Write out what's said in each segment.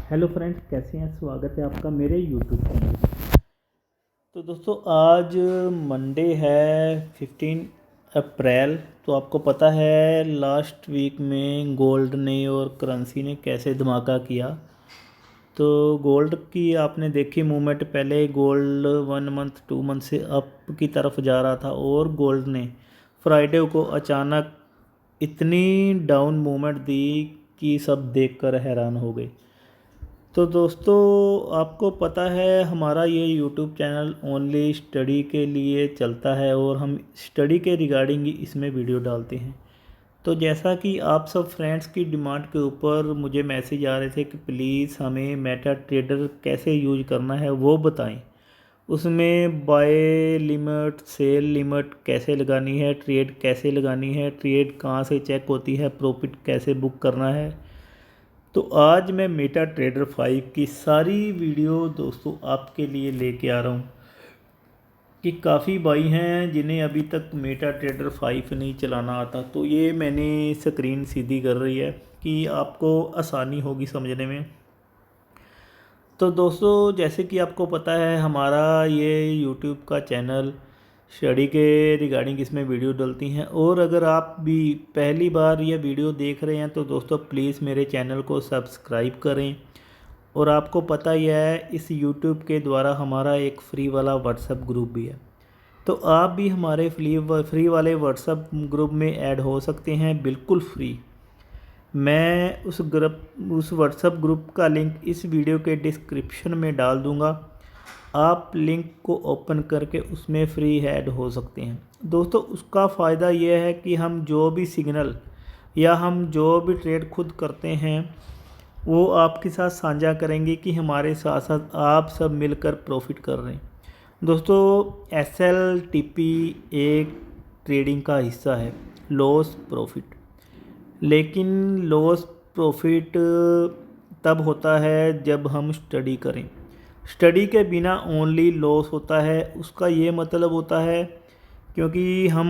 Hello friends, कैसे हैं। स्वागत है आपका मेरे यूट्यूब चैनल। तो दोस्तों, आज मंडे है 15 अप्रैल। तो आपको पता है लास्ट वीक में गोल्ड ने और करेंसी ने कैसे धमाका किया। तो गोल्ड की आपने देखी मूवमेंट, पहले गोल्ड 1 मंथ 2 मंथ से अप की तरफ जा रहा था और गोल्ड ने फ्राइडे को अचानक इतनी डाउन मूवमेंट दी कि सब देखकर हैरान हो गए। तो दोस्तों, आपको पता है हमारा ये यूट्यूब चैनल ओनली स्टडी के लिए चलता है और हम स्टडी के रिगार्डिंग ही इसमें वीडियो डालते हैं। तो जैसा कि आप सब फ्रेंड्स की डिमांड के ऊपर मुझे मैसेज आ रहे थे कि प्लीज़ हमें मेटा ट्रेडर कैसे यूज करना है वो बताएं। उसमें बाय लिमिट, सेल लिमिट कैसे लगानी है, ट्रेड कैसे लगानी है, ट्रेड कहाँ से चेक होती है, प्रॉफिट कैसे बुक करना है। तो आज मैं मेटा ट्रेडर 5 की सारी वीडियो दोस्तों आपके लिए लेके आ रहा हूँ कि काफ़ी भाई हैं जिन्हें अभी तक मेटा ट्रेडर 5 नहीं चलाना आता। तो ये मैंने स्क्रीन सीधी कर रही है कि आपको आसानी होगी समझने में। तो दोस्तों, जैसे कि आपको पता है हमारा ये यूट्यूब का चैनल स्टडी के रिगार्डिंग इसमें वीडियो डलती हैं। और अगर आप भी पहली बार ये वीडियो देख रहे हैं तो दोस्तों प्लीज़ मेरे चैनल को सब्सक्राइब करें। और आपको पता ही है इस यूट्यूब के द्वारा हमारा एक फ्री वाला व्हाट्सएप ग्रुप भी है। तो आप भी हमारे फ्री वाले व्हाट्सएप ग्रुप में ऐड हो सकते हैं, बिल्कुल फ्री। मैं उस व्हाट्सएप ग्रुप का लिंक इस वीडियो के डिस्क्रिप्शन में डाल दूंगा। आप लिंक को ओपन करके उसमें फ्री ऐड हो सकते हैं। दोस्तों, उसका फ़ायदा यह है कि हम जो भी सिग्नल या हम जो भी ट्रेड खुद करते हैं वो आपके साथ साझा करेंगे कि हमारे साथ साथ आप सब मिलकर प्रॉफिट कर रहे हैं। दोस्तों, SLTP एक ट्रेडिंग का हिस्सा है, लॉस प्रॉफिट। लेकिन लॉस प्रॉफिट तब होता है जब हम स्टडी करें। स्टडी के बिना ओनली लॉस होता है। उसका ये मतलब होता है क्योंकि हम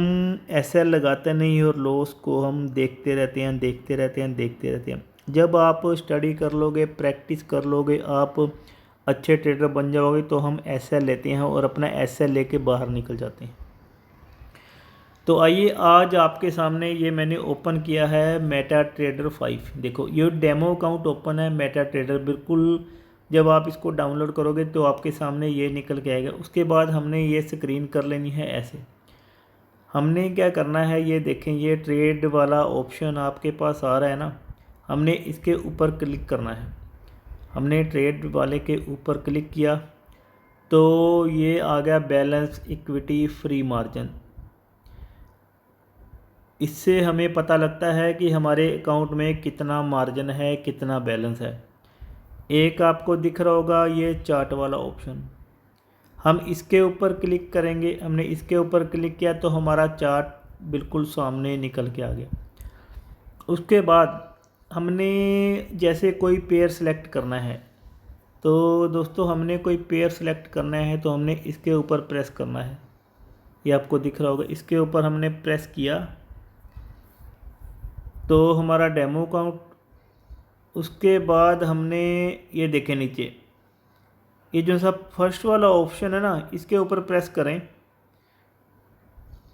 SL लगाते नहीं और लॉस को हम देखते रहते हैं, देखते रहते हैं, देखते रहते हैं। जब आप स्टडी कर लोगे, प्रैक्टिस कर लोगे, आप अच्छे ट्रेडर बन जाओगे तो हम SL लेते हैं और अपना SL लेके बाहर निकल जाते हैं। तो आइए, आज आपके सामने ये मैंने ओपन किया है मेटा ट्रेडर 5। देखो, ये डेमो अकाउंट ओपन है मेटा ट्रेडर। बिल्कुल जब आप इसको डाउनलोड करोगे तो आपके सामने ये निकल के आएगा। उसके बाद हमने ये स्क्रीन कर लेनी है ऐसे। हमने क्या करना है, ये देखें, ये ट्रेड वाला ऑप्शन आपके पास आ रहा है ना, हमने इसके ऊपर क्लिक करना है। हमने ट्रेड वाले के ऊपर क्लिक किया तो ये आ गया बैलेंस, इक्विटी, फ्री मार्जिन। इससे हमें पता लगता है कि हमारे अकाउंट में कितना मार्जिन है, कितना बैलेंस है। एक आपको दिख रहा होगा ये चार्ट वाला ऑप्शन, हम इसके ऊपर क्लिक करेंगे। हमने इसके ऊपर क्लिक किया तो हमारा चार्ट बिल्कुल सामने निकल के आ गया। उसके बाद हमने जैसे कोई पेयर सेलेक्ट करना है, तो दोस्तों हमने कोई पेयर सेलेक्ट करना है तो हमने इसके ऊपर प्रेस करना है। ये आपको दिख रहा होगा, इसके ऊपर हमने प्रेस किया तो हमारा डेमो अकाउंट। उसके बाद हमने ये देखें नीचे, ये जो सब फर्स्ट वाला ऑप्शन है ना, इसके ऊपर प्रेस करें।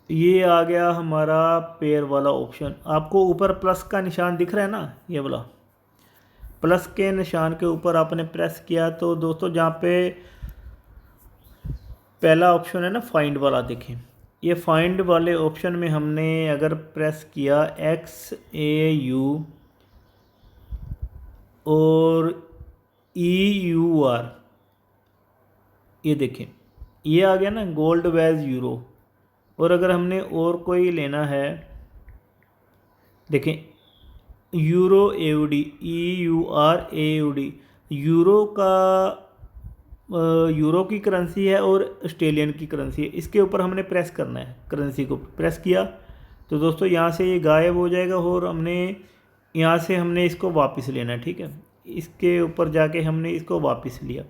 ये आ गया हमारा पेयर वाला ऑप्शन। आपको ऊपर प्लस का निशान दिख रहा है ना, ये वाला प्लस के निशान के ऊपर आपने प्रेस किया तो दोस्तों जहाँ पे पहला ऑप्शन है ना फाइंड वाला, देखें, ये फाइंड वाले ऑप्शन में हमने अगर प्रेस किया XAU और EUR, ये देखें ये आ गया ना, गोल्ड वेज यूरो। और अगर हमने और कोई लेना है, देखें, euro AUD, EUR AUD, euro का यूरो की करेंसी है और ऑस्ट्रेलियन की करेंसी है। इसके ऊपर हमने प्रेस करना है, करेंसी को प्रेस किया तो दोस्तों यहाँ से ये गायब हो जाएगा और हमने यहाँ से हमने इसको वापस लेना है। ठीक है, इसके ऊपर जाके हमने इसको वापस लिया।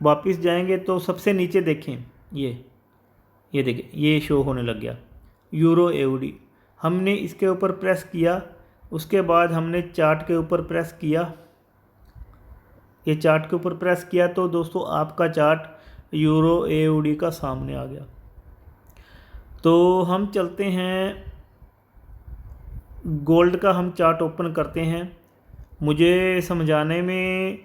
वापस जाएंगे तो सबसे नीचे देखें, ये देखें, ये शो होने लग गया यूरो AUD। हमने इसके ऊपर प्रेस किया, उसके बाद हमने चार्ट के ऊपर प्रेस किया ये चार्ट के ऊपर प्रेस किया तो दोस्तों आपका चार्ट यूरो AUD का सामने आ गया। तो हम चलते हैं गोल्ड का, हम चार्ट ओपन करते हैं। मुझे समझाने में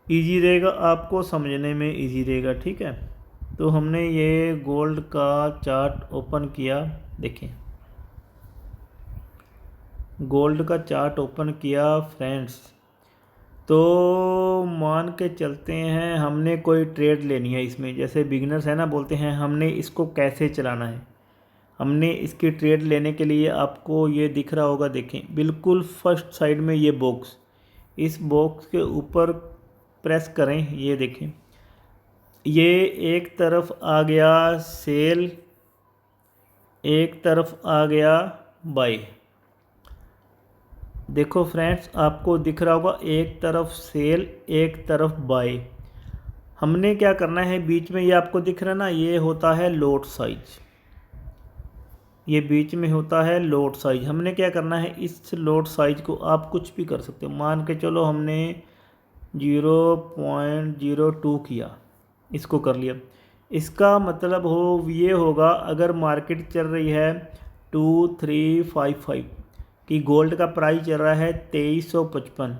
इजी रहेगा, आपको समझने में इजी रहेगा, ठीक है। तो हमने ये गोल्ड का चार्ट ओपन किया, देखें गोल्ड का चार्ट ओपन किया फ्रेंड्स। तो मान के चलते हैं हमने कोई ट्रेड लेनी है इसमें, जैसे बिगिनर्स है ना, बोलते हैं हमने इसको कैसे चलाना है। हमने इसकी ट्रेड लेने के लिए आपको ये दिख रहा होगा, देखें बिल्कुल फर्स्ट साइड में ये बॉक्स, इस बॉक्स के ऊपर प्रेस करें, ये देखें ये एक तरफ आ गया सेल, एक तरफ आ गया बाय। देखो फ्रेंड्स आपको दिख रहा होगा एक तरफ सेल एक तरफ बाय। हमने क्या करना है, बीच में ये आपको दिख रहा है ना, ये होता है लोट साइज, ये बीच में होता है लोट साइज। हमने क्या करना है, इस लोट साइज को आप कुछ भी कर सकते हो, मान के चलो हमने 0.02 किया, इसको कर लिया। इसका मतलब ये होगा अगर मार्केट चल रही है 2355 कि गोल्ड का प्राइस चल रहा है 2355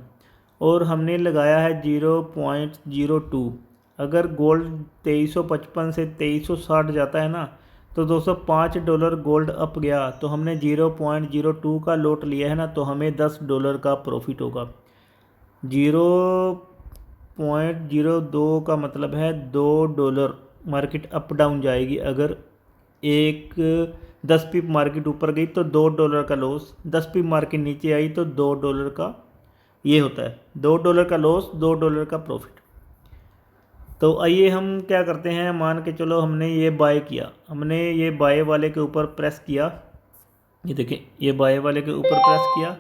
और हमने लगाया है 0.02, अगर गोल्ड 2355 से 2360 जाता है ना, तो दोस्तों $5 गोल्ड अप गया तो हमने 0.02 का लोट लिया है ना, तो हमें $10 का प्रॉफिट होगा। 0.02 का मतलब है $2 मार्केट अप डाउन जाएगी। अगर एक 10 पिप मार्केट ऊपर गई तो $2 का लॉस, 10 पिप मार्केट नीचे आई तो $2 का ये होता है, $2 का लॉस $2 का प्रॉफिट। तो आइए हम क्या करते हैं, मान के चलो हमने ये बाय किया, हमने ये बाय वाले के ऊपर प्रेस किया, ये देखिए ये बाय वाले के ऊपर प्रेस किया,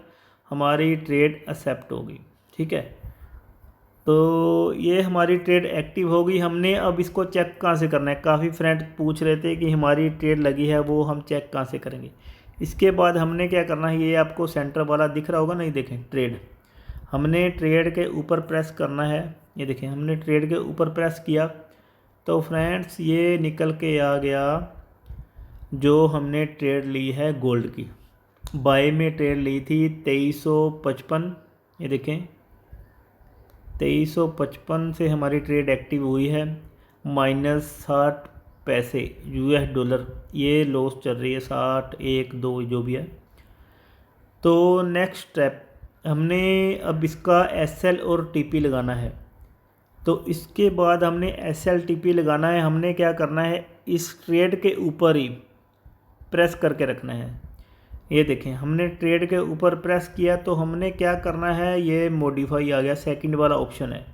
हमारी ट्रेड एक्सेप्ट हो गई, ठीक है। तो ये हमारी ट्रेड एक्टिव हो गई। हमने अब इसको चेक कहाँ से करना है, काफ़ी फ्रेंड पूछ रहे थे कि हमारी ट्रेड लगी है, वो हम चेक कहाँ से करेंगे। इसके बाद हमने क्या करना है, ये आपको सेंटर वाला दिख रहा होगा, नहीं देखें ट्रेड, हमने ट्रेड के ऊपर प्रेस करना है, ये देखें हमने ट्रेड के ऊपर प्रेस किया तो फ्रेंड्स ये निकल के आ गया जो हमने ट्रेड ली है गोल्ड की। बाय में ट्रेड ली थी 2355, ये देखें 2355 से हमारी ट्रेड एक्टिव हुई है, -60 पैसे $, ये लॉस चल रही है 60, 1, 2 जो भी है। तो नेक्स्ट स्टेप हमने अब इसका SL और TP लगाना है। तो इसके बाद हमने SL TP लगाना है, हमने क्या करना है, इस ट्रेड के ऊपर ही प्रेस करके रखना है। ये देखें हमने ट्रेड के ऊपर प्रेस किया तो हमने क्या करना है, ये मॉडिफाई आ गया, सेकंड वाला ऑप्शन है,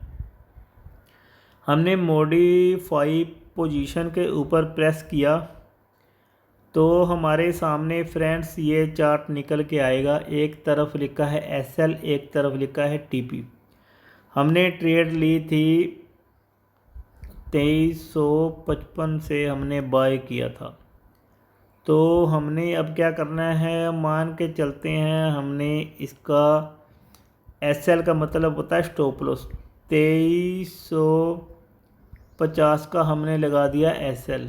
हमने मॉडिफाई पोजीशन के ऊपर प्रेस किया तो हमारे सामने फ्रेंड्स ये चार्ट निकल के आएगा, एक तरफ लिखा है SL, एक तरफ लिखा है TP। हमने ट्रेड ली थी 2355 से हमने बाय किया था, तो हमने अब क्या करना है, मान के चलते हैं हमने इसका SL का मतलब होता है स्टॉप लॉस, 2350 का हमने लगा दिया SL।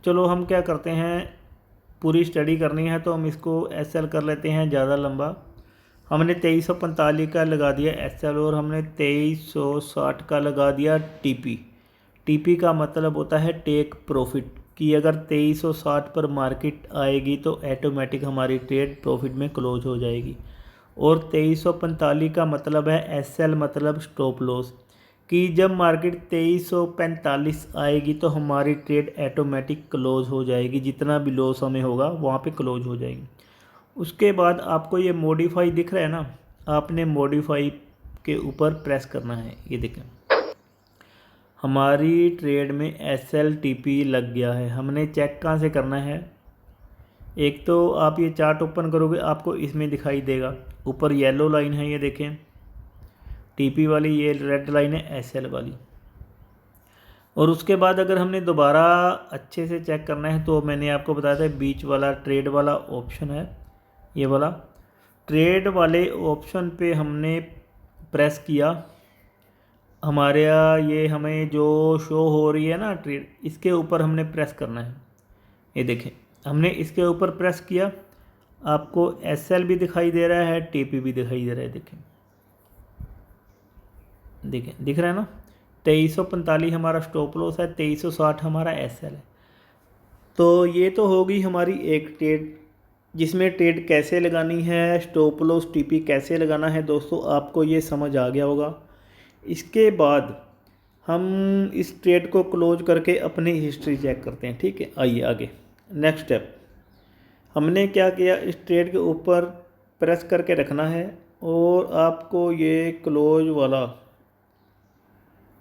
चलो हम क्या करते हैं, पूरी स्टडी करनी है तो हम इसको SL कर लेते हैं ज़्यादा लंबा। हमने 2345 का लगा दिया SL और हमने 2360 का लगा दिया TP। TP का मतलब होता है टेक प्रॉफिट, कि अगर 2360 पर मार्केट आएगी तो ऐटोमेटिक हमारी ट्रेड प्रॉफिट में क्लोज हो जाएगी। और 2345 का मतलब है SL मतलब स्टॉप लॉस, कि जब मार्केट 2345 आएगी तो हमारी ट्रेड ऐटोमेटिक क्लोज हो जाएगी, जितना भी लॉस हमें होगा वहाँ पे क्लोज हो जाएगी। उसके बाद आपको ये मॉडिफाई दिख रहा है ना, आपने मॉडिफाई के ऊपर प्रेस करना है, ये देखें हमारी ट्रेड में SL TP लग गया है। हमने चेक कहाँ से करना है, एक तो आप ये चार्ट ओपन करोगे आपको इसमें दिखाई देगा, ऊपर येलो लाइन है, ये देखें TP वाली, ये रेड लाइन है SL वाली। और उसके बाद अगर हमने दोबारा अच्छे से चेक करना है तो मैंने आपको बताया था बीच वाला ट्रेड वाला ऑप्शन है, ये वाला ट्रेड वाले ऑप्शन पे हमने प्रेस किया, हमारे यहाँ ये हमें जो शो हो रही है ना ट्रेड, इसके ऊपर हमने प्रेस करना है। ये देखें, हमने इसके ऊपर प्रेस किया, आपको SL भी दिखाई दे रहा है, TP भी दिखाई दे रहा है। देखें दिख रहा है ना। 2345 हमारा स्टॉप लॉस है, 2360 हमारा SL है। तो ये तो होगी हमारी एक ट्रेड, जिसमें ट्रेड कैसे लगानी है, स्टॉप लॉस TP कैसे लगाना है। दोस्तों आपको ये समझ आ गया होगा। इसके बाद हम इस ट्रेड को क्लोज करके अपनी हिस्ट्री चेक करते हैं। ठीक है, आइए आगे। नेक्स्ट स्टेप, हमने क्या किया, इस ट्रेड के ऊपर प्रेस करके रखना है और आपको ये क्लोज वाला,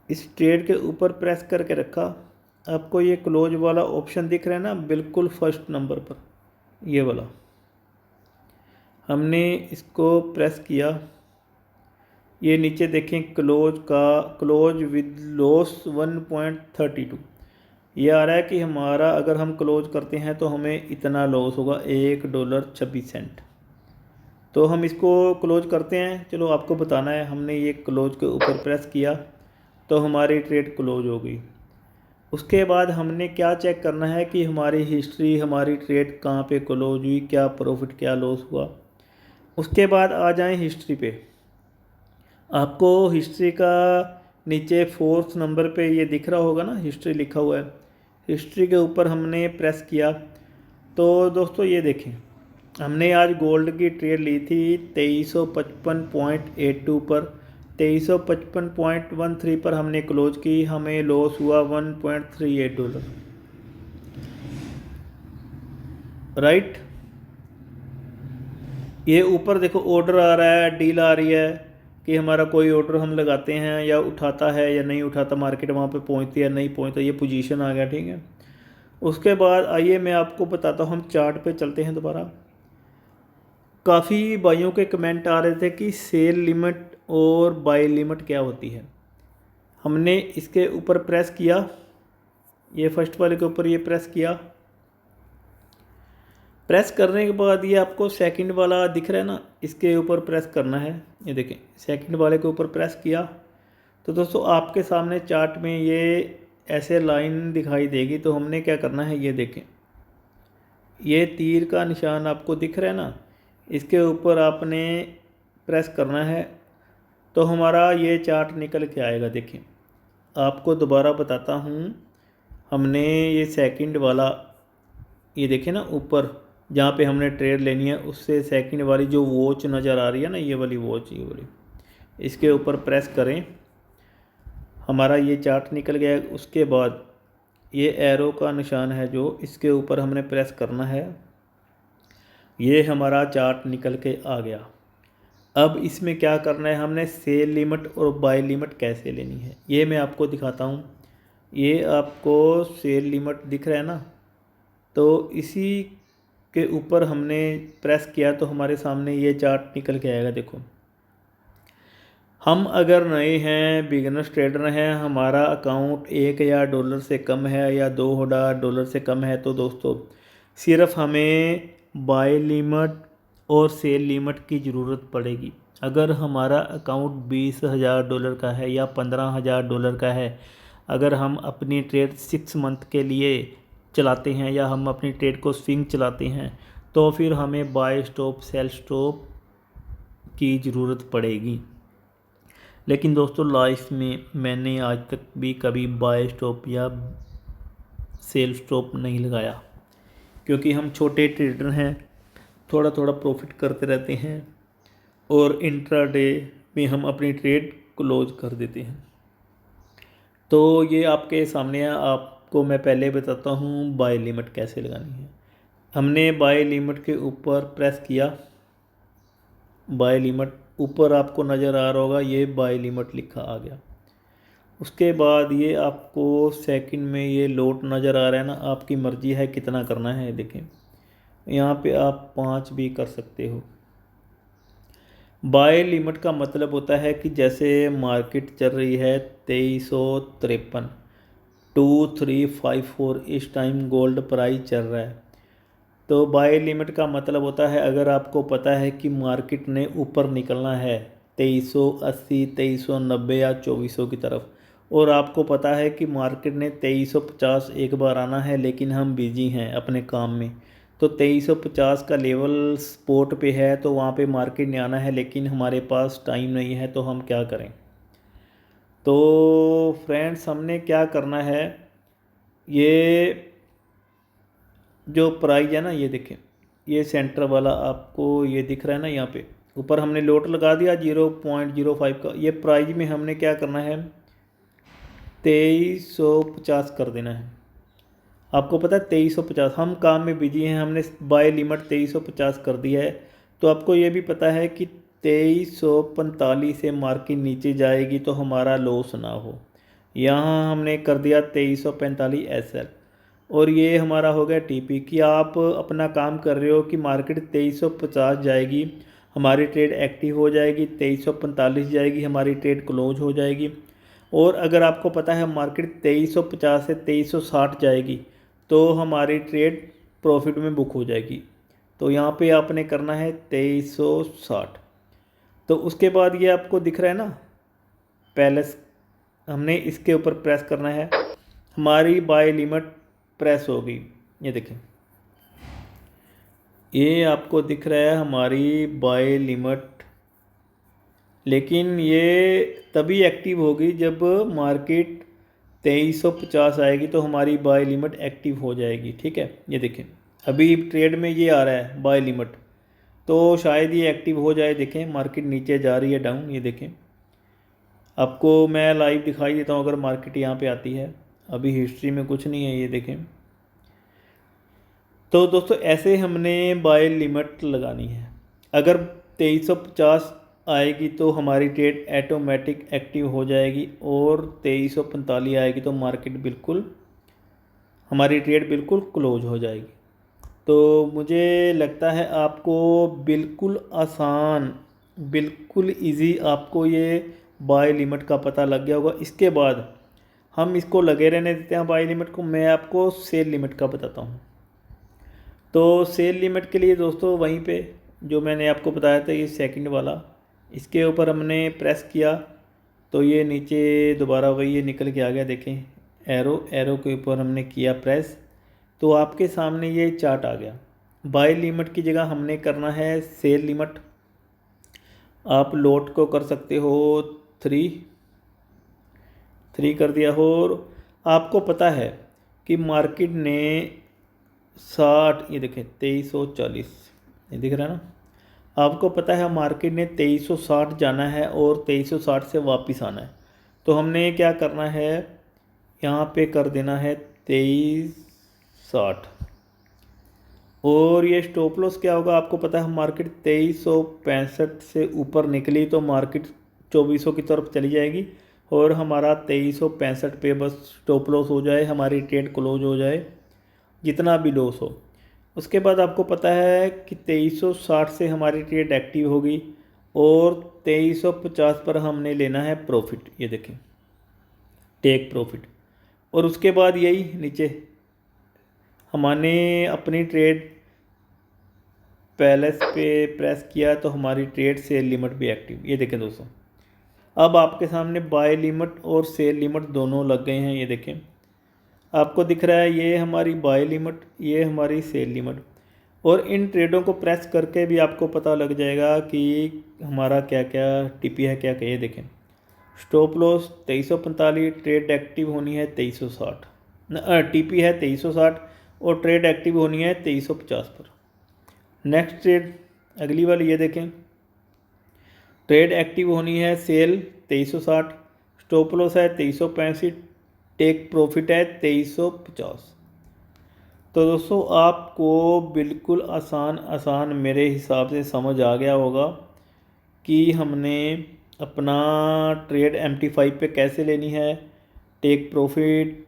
इस ट्रेड के ऊपर प्रेस करके रखा, आपको ये क्लोज वाला ऑप्शन दिख रहा है ना, बिल्कुल फर्स्ट नंबर पर, ये वाला। हमने इसको प्रेस किया, ये नीचे देखें क्लोज विद लॉस 1.32, ये आ रहा है कि हमारा अगर हम क्लोज करते हैं तो हमें इतना लॉस होगा, $1.26। तो हम इसको क्लोज करते हैं। चलो आपको बताना है, हमने ये क्लोज के ऊपर प्रेस किया तो हमारी ट्रेड क्लोज हो गई। उसके बाद हमने क्या चेक करना है कि हमारी हिस्ट्री, हमारी ट्रेड कहाँ पे क्लोज हुई, क्या प्रॉफिट क्या लॉस हुआ। उसके बाद आ जाएं हिस्ट्री पे। आपको हिस्ट्री का नीचे 4th नंबर पे ये दिख रहा होगा ना, हिस्ट्री लिखा हुआ है। हिस्ट्री के ऊपर हमने प्रेस किया तो दोस्तों ये देखें, हमने आज गोल्ड की ट्रेड ली थी 2355.82 पर, 2355.13 पर हमने क्लोज की, हमें लॉस हुआ $1.38, राइट। ये ऊपर देखो ऑर्डर आ रहा है, डील आ रही है कि हमारा कोई ऑर्डर हम लगाते हैं या उठाता है या नहीं उठाता, मार्केट वहाँ पे पहुँचती है नहीं पहुँचता, ये पोजीशन आ गया। ठीक है, उसके बाद आइए मैं आपको बताता हूँ, हम चार्ट पे चलते हैं दोबारा। काफ़ी भाइयों के कमेंट आ रहे थे कि सेल लिमिट और बाय लिमिट क्या होती है। हमने इसके ऊपर प्रेस किया, ये फर्स्ट वाले के ऊपर ये प्रेस किया, प्रेस करने के बाद ये आपको सेकंड वाला दिख रहा है ना, इसके ऊपर प्रेस करना है। ये देखें, सेकंड वाले के ऊपर प्रेस किया तो दोस्तों आपके सामने चार्ट में ये ऐसे लाइन दिखाई देगी। तो हमने क्या करना है, ये देखें, ये तीर का निशान आपको दिख रहा है ना, इसके ऊपर आपने प्रेस करना है तो हमारा ये चार्ट निकल के आएगा। देखें, आपको दोबारा बताता हूँ, हमने ये सेकंड वाला, ये देखें ना ऊपर जहाँ पे हमने ट्रेड लेनी है, उससे सेकंड वाली जो वॉच नज़र आ रही है ना, ये वाली वॉच, ये वाली, इसके ऊपर प्रेस करें, हमारा ये चार्ट निकल गया। उसके बाद ये एरो का निशान है जो, इसके ऊपर हमने प्रेस करना है, ये हमारा चार्ट निकल के आ गया। अब इसमें क्या करना है, हमने सेल लिमिट और बाय लिमिट कैसे लेनी है ये मैं आपको दिखाता हूँ। ये आपको सेल लिमिट दिख रहा है ना, तो इसी के ऊपर हमने प्रेस किया तो हमारे सामने ये चार्ट निकल के आएगा। देखो, हम अगर नए हैं, बिगिनर्स ट्रेडर हैं, हमारा अकाउंट $1000 से कम है या $2000 से कम है, तो दोस्तों सिर्फ हमें बाय लिमिट और सेल लिमिट की ज़रूरत पड़ेगी। अगर हमारा अकाउंट $20,000 का है या $15,000 का है, अगर हम अपनी ट्रेड 6 मंथ के लिए चलाते हैं या हम अपनी ट्रेड को स्विंग चलाते हैं, तो फिर हमें बाय स्टॉप सेल स्टॉप की ज़रूरत पड़ेगी। लेकिन दोस्तों लाइफ में मैंने आज तक भी कभी बाय स्टॉप या सेल स्टॉप नहीं लगाया, क्योंकि हम छोटे ट्रेडर हैं, थोड़ा थोड़ा प्रॉफिट करते रहते हैं और इंट्राडे में हम अपनी ट्रेड क्लोज कर देते हैं। तो ये आपके सामने है, आपको मैं पहले बताता हूँ बाय लिमिट कैसे लगानी है। हमने बाय लिमिट के ऊपर प्रेस किया, बाय लिमिट ऊपर आपको नज़र आ रहा होगा, ये बाय लिमिट लिखा आ गया। उसके बाद ये आपको सेकंड में ये लोट नज़र आ रहा है ना, आपकी मर्ज़ी है कितना करना है। देखें, यहाँ पे आप 5 भी कर सकते हो। बाय लिमिट का मतलब होता है कि जैसे मार्केट चल रही है 2353, 2354 इस टाइम गोल्ड प्राइस चल रहा है, तो बाय लिमिट का मतलब होता है अगर आपको पता है कि मार्केट ने ऊपर निकलना है 2380, 2390 या 2400 की तरफ। और आपको पता है कि मार्केट ने 2350 एक बार आना है, लेकिन हम बिजी हैं अपने काम में। तो 2350 का लेवल सपोर्ट पे है, तो वहाँ पे मार्केट ने आना है, लेकिन हमारे पास टाइम नहीं है, तो हम क्या करें। तो फ्रेंड्स हमने क्या करना है, ये जो प्राइस है ना, ये देखें, ये सेंटर वाला आपको ये दिख रहा है ना, यहाँ पे ऊपर हमने लोट लगा दिया 0.05 का। ये प्राइस में हमने क्या करना है, 2350 कर देना है। आपको पता है 2350, हम काम में बिजी हैं, हमने बाय लिमिट 2350 कर दिया है। तो आपको ये भी पता है कि 2345 से मार्केट नीचे जाएगी तो हमारा लॉस ना हो। यहाँ हमने कर दिया 2345 SL, और ये हमारा हो गया TP। कि आप अपना काम कर रहे हो कि मार्केट 2350 जाएगी, हमारी ट्रेड एक्टिव हो जाएगी, 2345 जाएगी, हमारी ट्रेड क्लोज हो जाएगी। और अगर आपको पता है मार्केट 2350 से 2360 जाएगी तो हमारी ट्रेड प्रॉफिट में बुक हो जाएगी। तो यहाँ पे आपने करना है 2360। तो उसके बाद ये आपको दिख रहा है ना पैलेस, हमने इसके ऊपर प्रेस करना है, हमारी बाय लिमिट प्रेस हो गई। ये देखें, ये आपको दिख रहा है हमारी बाय लिमिट, लेकिन ये तभी एक्टिव होगी जब मार्केट 2350 आएगी तो हमारी बाय लिमिट एक्टिव हो जाएगी। ठीक है, ये देखें अभी ट्रेड में ये आ रहा है बाय लिमिट, तो शायद ये एक्टिव हो जाए। देखें मार्केट नीचे जा रही है डाउन, ये देखें, आपको मैं लाइव दिखाई देता हूँ अगर मार्केट यहाँ पे आती है। अभी हिस्ट्री में कुछ नहीं है, ये देखें। तो दोस्तों ऐसे हमने बाय लिमिट लगानी है। अगर 2350 आएगी तो हमारी ट्रेड ऑटोमेटिक एक्टिव हो जाएगी, और 2345 आएगी तो मार्केट बिल्कुल, हमारी ट्रेड बिल्कुल क्लोज हो जाएगी। तो मुझे लगता है आपको बिल्कुल आसान, बिल्कुल इजी आपको ये बाय लिमिट का पता लग गया होगा। इसके बाद हम इसको लगे रहने देते हैं बाय लिमिट को। मैं आपको सेल लिमिट का बताता हूँ। तो सेल लिमिट के लिए दोस्तों वहीं पे जो मैंने आपको बताया था, ये सेकंड वाला, इसके ऊपर हमने प्रेस किया तो ये नीचे दोबारा वही ये निकल के आ गया। देखें एरो के ऊपर हमने किया प्रेस, तो आपके सामने ये चार्ट आ गया। बाय लिमिट की जगह हमने करना है सेल लिमिट। आप लोट को कर सकते हो 3 कर दिया हो, और आपको पता है कि मार्केट ने 60, ये देखें 2340, ये दिख रहा है ना, आपको पता है मार्केट ने 2360 जाना है और 2360 से वापस आना है। तो हमने क्या करना है, यहाँ पे कर देना है 2360, और ये स्टॉप लॉस क्या होगा आपको पता है। मार्केट 2365 से ऊपर निकली तो मार्केट 2400 की तरफ चली जाएगी, और हमारा 2365 पे बस स्टॉप लॉस हो जाए, हमारी ट्रेड क्लोज हो जाए, जितना भी लॉस हो। उसके बाद आपको पता है कि 2360 से हमारी ट्रेड एक्टिव होगी, और 2350 पर हमने लेना है प्रॉफिट। ये देखें टेक प्रॉफिट, और उसके बाद यही नीचे हमने अपनी ट्रेड पैलेस पे प्रेस किया तो हमारी ट्रेड सेल लिमिट भी एक्टिव। ये देखें दोस्तों, अब आपके सामने बाय लिमिट और सेल लिमिट दोनों लग गए हैं। ये देखें आपको दिख रहा है, ये हमारी बाय लिमिट, ये हमारी सेल लिमिट। और इन ट्रेडों को प्रेस करके भी आपको पता लग जाएगा कि हमारा क्या क्या टीपी है, क्या क्या। ये देखें स्टॉप लॉस 2345, ट्रेड एक्टिव होनी है 2360, टीपी है 2360, और ट्रेड एक्टिव होनी है 2350 पर। नेक्स्ट ट्रेड अगली वाली, ये देखें ट्रेड एक्टिव होनी है सेल 2360, स्टॉप लॉस है 2365, टेक प्रॉफिट है 2350। तो दोस्तों आपको बिल्कुल आसान मेरे हिसाब से समझ आ गया होगा कि हमने अपना ट्रेड MT5 पे कैसे लेनी है, टेक प्रॉफिट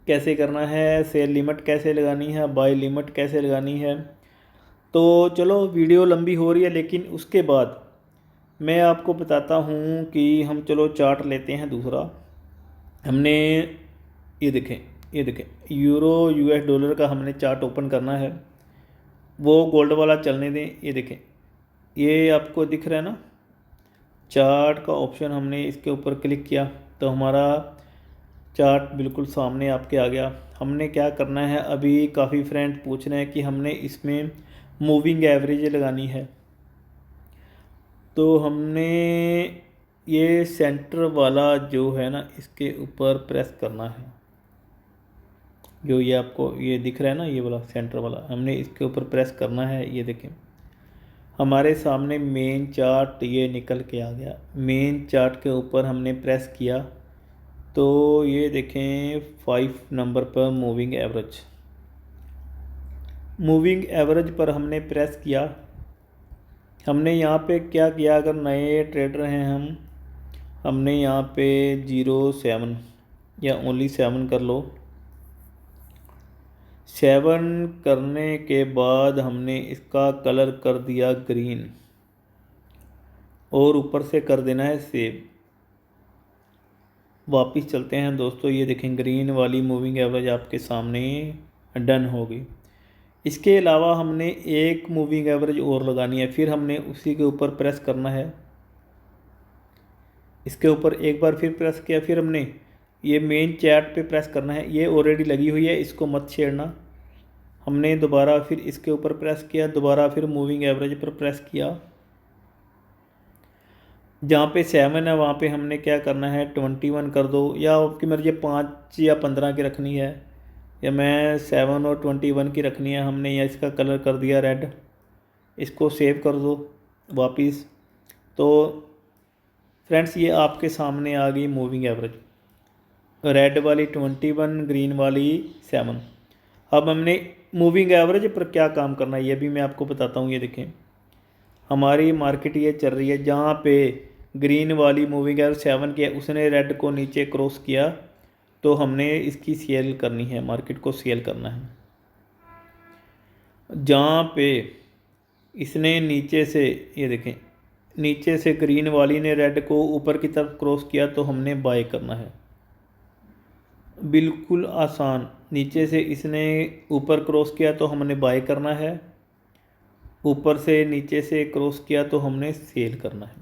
कैसे करना है, सेल लिमिट कैसे लगानी है, बाय लिमिट कैसे लगानी है। तो चलो वीडियो लंबी हो रही है, लेकिन उसके बाद मैं आपको बताता हूँ कि हम चलो चार्ट लेते हैं दूसरा। हमने ये देखें यूरो US डॉलर का हमने चार्ट ओपन करना है, वो गोल्ड वाला चलने दें। ये देखें ये आपको दिख रहा है ना चार्ट का ऑप्शन हमने इसके ऊपर क्लिक किया तो हमारा चार्ट बिल्कुल सामने आपके आ गया। हमने क्या करना है, अभी काफ़ी फ्रेंड पूछ रहे हैं कि हमने इसमें मूविंग एवरेज लगानी है, तो हमने ये सेंटर वाला जो है ना इसके ऊपर प्रेस करना है। जो ये आपको ये दिख रहा है ना, ये वाला सेंटर वाला, हमने इसके ऊपर प्रेस करना है। ये देखें हमारे सामने मेन चार्ट ये निकल के आ गया। मेन चार्ट के ऊपर हमने प्रेस किया तो ये देखें 5 नंबर पर मूविंग एवरेज पर हमने प्रेस किया। हमने यहाँ पे क्या किया, अगर नए ट्रेडर हैं हमने यहाँ पे 0.7 या ओनली 7 कर लो। 7 करने के बाद हमने इसका कलर कर दिया ग्रीन और ऊपर से कर देना है सेव। वापस चलते हैं दोस्तों, ये देखें ग्रीन वाली मूविंग एवरेज आपके सामने डन हो गई। इसके अलावा हमने एक मूविंग एवरेज और लगानी है, फिर हमने उसी के ऊपर प्रेस करना है। इसके ऊपर एक बार फिर प्रेस किया, फिर हमने ये मेन चार्ट पे प्रेस करना है। ये ऑलरेडी लगी हुई है, इसको मत छेड़ना। हमने दोबारा फिर इसके ऊपर प्रेस किया, दोबारा फिर मूविंग एवरेज पर प्रेस किया। जहाँ पे 7 है वहाँ पे हमने क्या करना है 21 कर दो, या आपकी मर्जी 5 या 15 की रखनी है, या मैं 7 और 21 की रखनी है। हमने या इसका कलर कर दिया रेड, इसको सेव कर दो वापस। तो फ्रेंड्स ये आपके सामने आ गई मूविंग एवरेज, रेड वाली 21, ग्रीन वाली 7। अब हमने मूविंग एवरेज पर क्या काम करना है ये भी मैं आपको बताता हूँ। ये देखें हमारी मार्केट ये चल रही है, जहाँ पे ग्रीन वाली मूविंग एवरेज 7 की है उसने रेड को नीचे क्रॉस किया तो हमने इसकी सेल करनी है, मार्केट को सेल करना है। जहाँ पे इसने नीचे से ये देखें नीचे से ग्रीन वाली ने रेड को ऊपर की तरफ क्रॉस किया तो हमने बाय करना है। बिल्कुल आसान, नीचे से इसने ऊपर क्रॉस किया तो हमने बाय करना है, ऊपर से नीचे से क्रॉस किया तो हमने सेल करना है।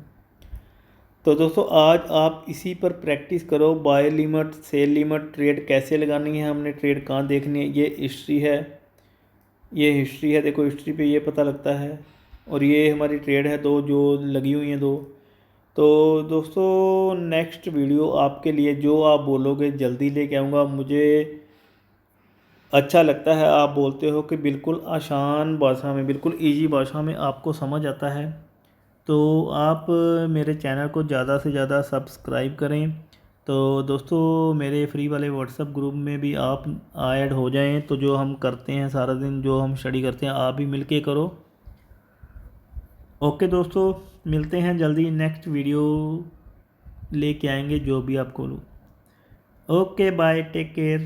तो दोस्तों आज आप इसी पर प्रैक्टिस करो, buy limit sell limit trade कैसे लगानी है, हमने ट्रेड कहाँ देखनी है। ये हिस्ट्री है, ये हिस्ट्री है, देखो हिस्ट्री पे ये पता लगता है। और ये हमारी ट्रेड है दो जो लगी हुई हैं दो। तो दोस्तों नेक्स्ट वीडियो आपके लिए जो आप बोलोगे जल्दी लेके आऊँगा। मुझे अच्छा लगता है आप बोलते हो कि बिल्कुल आसान भाषा में, बिल्कुल इजी भाषा में आपको समझ आता है। तो आप मेरे चैनल को ज़्यादा से ज़्यादा सब्सक्राइब करें। तो दोस्तों मेरे फ्री वाले व्हाट्सएप ग्रुप में भी आप ऐड हो जाएं, तो जो हम करते हैं सारा दिन, जो हम स्टडी करते हैं, आप भी मिल के करो। ओके दोस्तों मिलते हैं जल्दी, नेक्स्ट वीडियो लेके आएंगे जो भी आपको। Okay bye, take care.